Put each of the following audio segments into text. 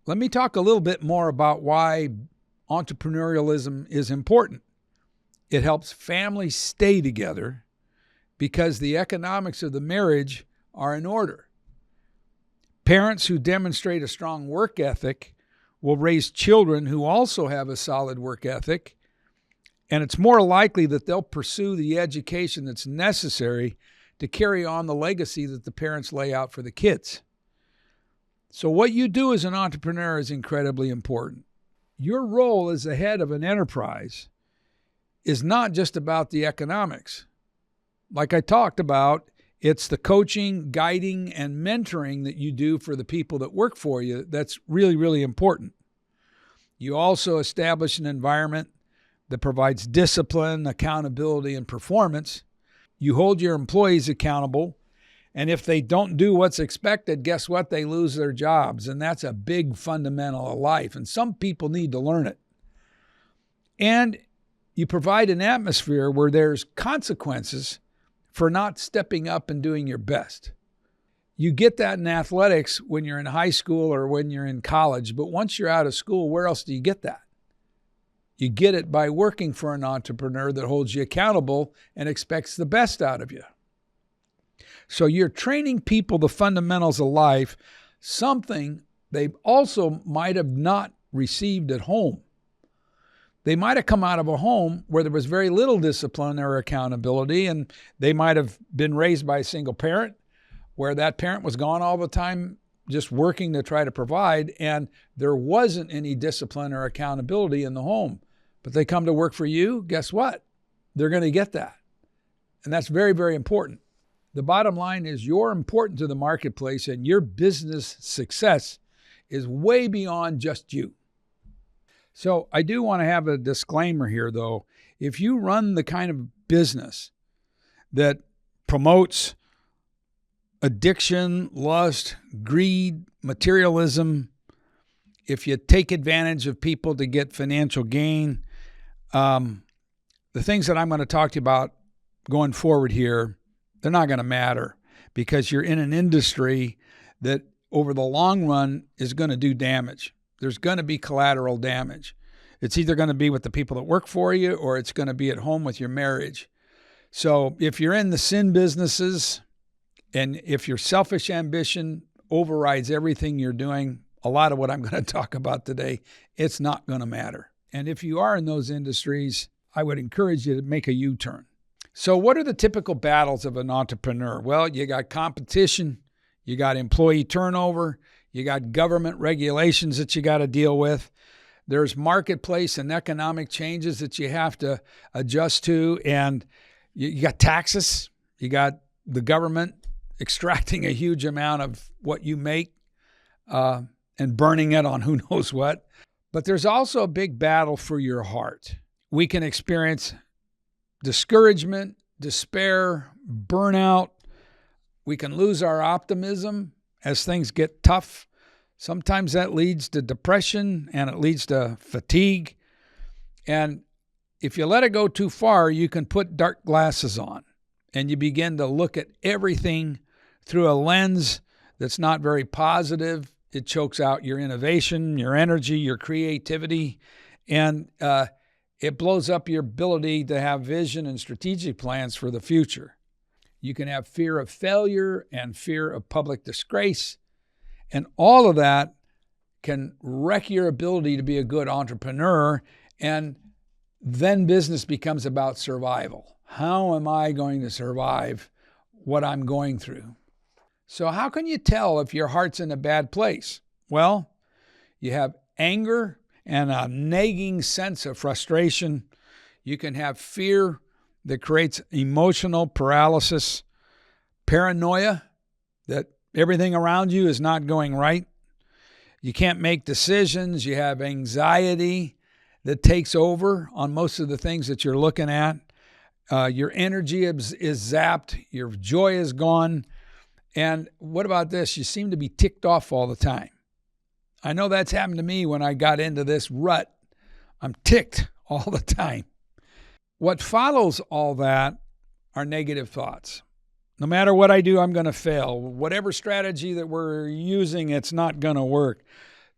Let me talk a little bit more about why entrepreneurialism is important. It helps families stay together because the economics of the marriage are in order. Parents who demonstrate a strong work ethic will raise children who also have a solid work ethic, and it's more likely that they'll pursue the education that's necessary to carry on the legacy that the parents lay out for the kids. So what you do as an entrepreneur is incredibly important. Your role as the head of an enterprise is not just about the economics. Like I talked about, it's the coaching, guiding, and mentoring that you do for the people that work for you that's really, really important. You also establish an environment that provides discipline, accountability, and performance. You hold your employees accountable, and if they don't do what's expected, guess what? They lose their jobs, and that's a big fundamental of life, and some people need to learn it. And you provide an atmosphere where there's consequences for not stepping up and doing your best. You get that in athletics when you're in high school or when you're in college, but once you're out of school, where else do you get that? You get it by working for an entrepreneur that holds you accountable and expects the best out of you. So you're training people the fundamentals of life, something they also might have not received at home. They might have come out of a home where there was very little discipline or accountability, and they might have been raised by a single parent where that parent was gone all the time just working to try to provide, and there wasn't any discipline or accountability in the home. But they come to work for you, guess what? They're going to get that. And that's very, very important. The bottom line is you're important to the marketplace, and your business success is way beyond just you. So I do want to have a disclaimer here, though. If you run the kind of business that promotes addiction, lust, greed, materialism, if you take advantage of people to get financial gain, the things that I'm going to talk to you about going forward here, they're not going to matter because you're in an industry that over the long run is going to do damage. There's going to be collateral damage. It's either going to be with the people that work for you or it's going to be at home with your marriage. So if you're in the sin businesses and if your selfish ambition overrides everything you're doing, a lot of what I'm going to talk about today, it's not going to matter. And if you are in those industries, I would encourage you to make a U-turn. So what are the typical battles of an entrepreneur? Well, you got competition, you got employee turnover, you got government regulations that you got to deal with. There's marketplace and economic changes that you have to adjust to. And you got taxes. You got the government extracting a huge amount of what you make and burning it on who knows what. But there's also a big battle for your heart. We can experience discouragement, despair, burnout. We can lose our optimism as things get tough. Sometimes that leads to depression and it leads to fatigue. And if you let it go too far, you can put dark glasses on and you begin to look at everything through a lens that's not very positive. It chokes out your innovation, your energy, your creativity, and it blows up your ability to have vision and strategic plans for the future. You can have fear of failure and fear of public disgrace. And all of that can wreck your ability to be a good entrepreneur. And then business becomes about survival. How am I going to survive what I'm going through? So how can you tell if your heart's in a bad place? Well, you have anger and a nagging sense of frustration. You can have fear that creates emotional paralysis, paranoia that everything around you is not going right. You can't make decisions. You have anxiety that takes over on most of the things that you're looking at. Your energy is zapped. Your joy is gone. And what about this? You seem to be ticked off all the time. I know that's happened to me when I got into this rut. I'm ticked all the time. What follows all that are negative thoughts. No matter what I do, I'm going to fail. Whatever strategy that we're using, it's not going to work.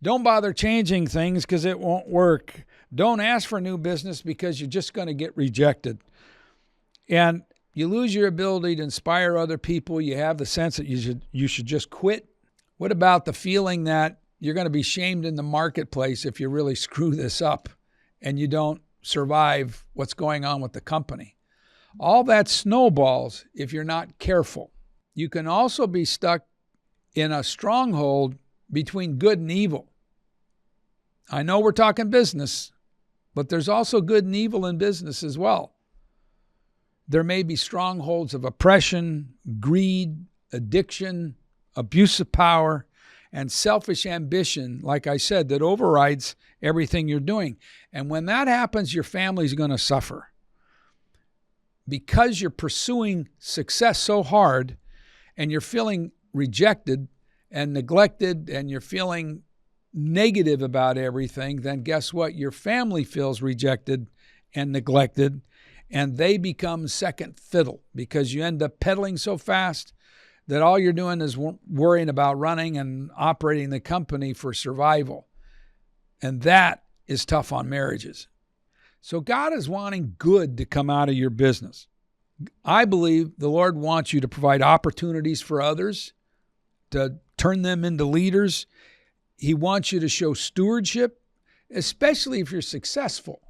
Don't bother changing things because it won't work. Don't ask for new business because you're just going to get rejected. And you lose your ability to inspire other people. You have the sense that you should just quit. What about the feeling that you're going to be shamed in the marketplace if you really screw this up and you don't survive what's going on with the company? All that snowballs if you're not careful. You can also be stuck in a stronghold between good and evil. I know we're talking business, but there's also good and evil in business as well. There may be strongholds of oppression, greed, addiction, abuse of power, and selfish ambition, like I said, that overrides everything you're doing. And when that happens, your family's going to suffer. Because you're pursuing success so hard and you're feeling rejected and neglected and you're feeling negative about everything, then guess what? Your family feels rejected and neglected, and they become second fiddle because you end up pedaling so fast that all you're doing is worrying about running and operating the company for survival. And that is tough on marriages. So God is wanting good to come out of your business. I believe the Lord wants you to provide opportunities for others, to turn them into leaders. He wants you to show stewardship, especially if you're successful.